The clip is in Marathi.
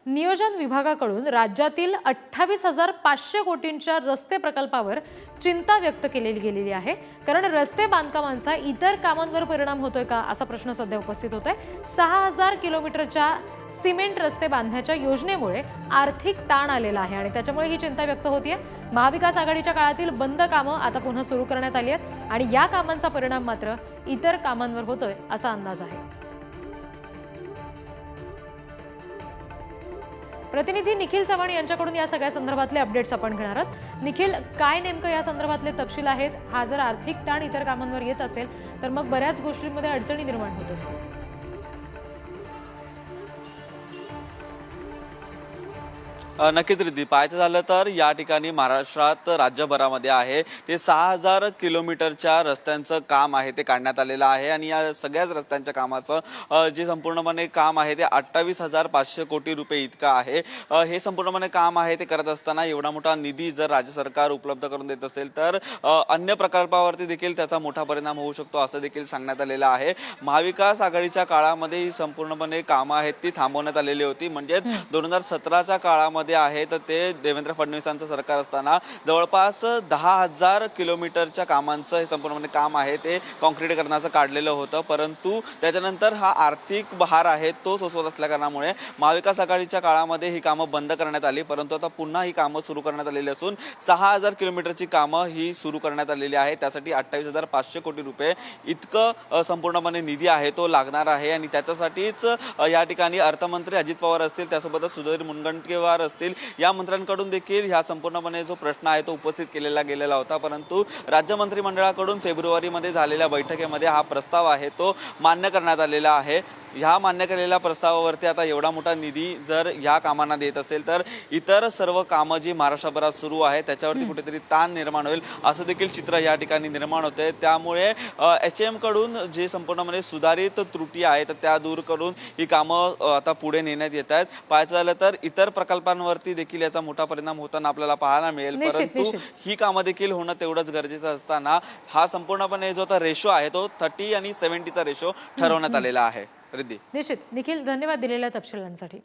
नियोजन विभागाकडून राज्यातील 28,500 कोटींच्या रस्ते प्रकल्पावर चिंता व्यक्त केली गेलेली आहे। कारण रस्ते बांधकामांचा इतर कामांवर परिणाम होतोय का असा प्रश्न सध्या उपस्थित होतोय। 6,000 किलोमीटरच्या सिमेंट रस्ते बांधण्याच्या योजनेमुळे आर्थिक ताण आलेला आहे आणि त्याच्यामुळे ही चिंता व्यक्त होतीये। महाविकास आघाडीच्या काळातील बंद कामं आता पुन्हा सुरू करण्यात आली आहेत आणि या कामांचा परिणाम मात्र इतर कामांवर होतोय असा अंदाज आहे। प्रतिनिधी निखिल चव्हाण यांच्याकडून या सगळ्या संदर्भातले अपडेट्स आपण घेणार आहोत। निखिल, काय नेमकं या संदर्भातले तपशील आहेत? हा जर आर्थिक ताण इतर कामांवर येत असेल तर मग बऱ्याच गोष्टींमध्ये अडचणी निर्माण होत असतात। नक्कीच रिद्धी, पाहायचं झालं तर या ठिकाणी महाराष्ट्रात राज्यभरामध्ये आहे ते 6,000 किलोमीटरच्या रस्त्यांचं काम आहे ते काढण्यात आलेलं आहे आणि या सगळ्याच रस्त्यांच्या कामाचं जे संपूर्णपणे काम आहे ते 28,500 कोटी रुपये इतकं आहे। हे संपूर्णपणे काम आहे ते करत असताना एवढा मोठा निधी जर राज्य सरकार उपलब्ध करून देत असेल तर अन्य प्रकल्पावरती देखील त्याचा मोठा परिणाम होऊ शकतो असं देखील सांगण्यात आलेलं आहे। महाविकास आघाडीच्या काळामध्ये ही संपूर्णपणे कामं आहेत ती थांबवण्यात आलेली होती। म्हणजे 2017च्या काळामध्ये आहे तर ते देवेंद्र फडणवीसांचं सरकार असताना जवळपास 10,000 किलोमीटरच्या कामांचं हे संपूर्णपणे काम आहे ते कॉन्क्रीटीकरणाचं काढलेलं होतं। परंतु त्याच्यानंतर हा आर्थिक भार आहे तो सोसवत असल्या कारणामुळे महाविकास आघाडीच्या काळामध्ये ही कामं बंद करण्यात आली। परंतु आता पुन्हा ही कामं सुरू करण्यात आलेली असून 6,000 किलोमीटरची कामं ही सुरू करण्यात आलेली आहे। त्यासाठी 28,500 कोटी रुपये इतकं संपूर्णपणे निधी आहे तो लागणार आहे आणि त्याच्यासाठीच या ठिकाणी अर्थमंत्री अजित पवार असतील, त्यासोबतच सुधीर मुनगंटीवार असतील, या मंत्र्यांकडून देखील ह्या संपूर्णपणे जो प्रश्न आहे तो उपस्थित केलेला गेलेला होता। परंतु राज्य मंत्रिमंडळाकडून फेब्रुवारीमध्ये झालेल्या बैठकीमध्ये हा प्रस्ताव आहे तो मान्य करण्यात आलेला आहे। ह्या मान्य केलेल्या प्रस्तावावरती आता एवढा मोठा निधी जर ह्या कामांना देत असेल तर इतर सर्व कामं जी महाराष्ट्रभरात सुरू आहे त्याच्यावरती कुठेतरी ताण निर्माण होईल असं देखील चित्र या ठिकाणी निर्माण होते। त्यामुळे HAM कडून जे संपूर्णपणे सुधारित त्रुटी आहेत त्या दूर करून ही कामं आता पुढे नेण्यात येत आहेत। पाहायचं झालं तर इतर प्रकल्पांवरती देखील याचा मोठा परिणाम होताना आपल्याला पाहायला मिळेल। परंतु ही कामं देखील होणं तेवढंच गरजेचं असताना हा संपूर्णपणे जो आता रेशो आहे तो 30 आणि 70चा रेशो ठरवण्यात आलेला आहे। रिद्धी, निश्चित निखिल, धन्यवाद दिलेल्या तपशिलांसाठी।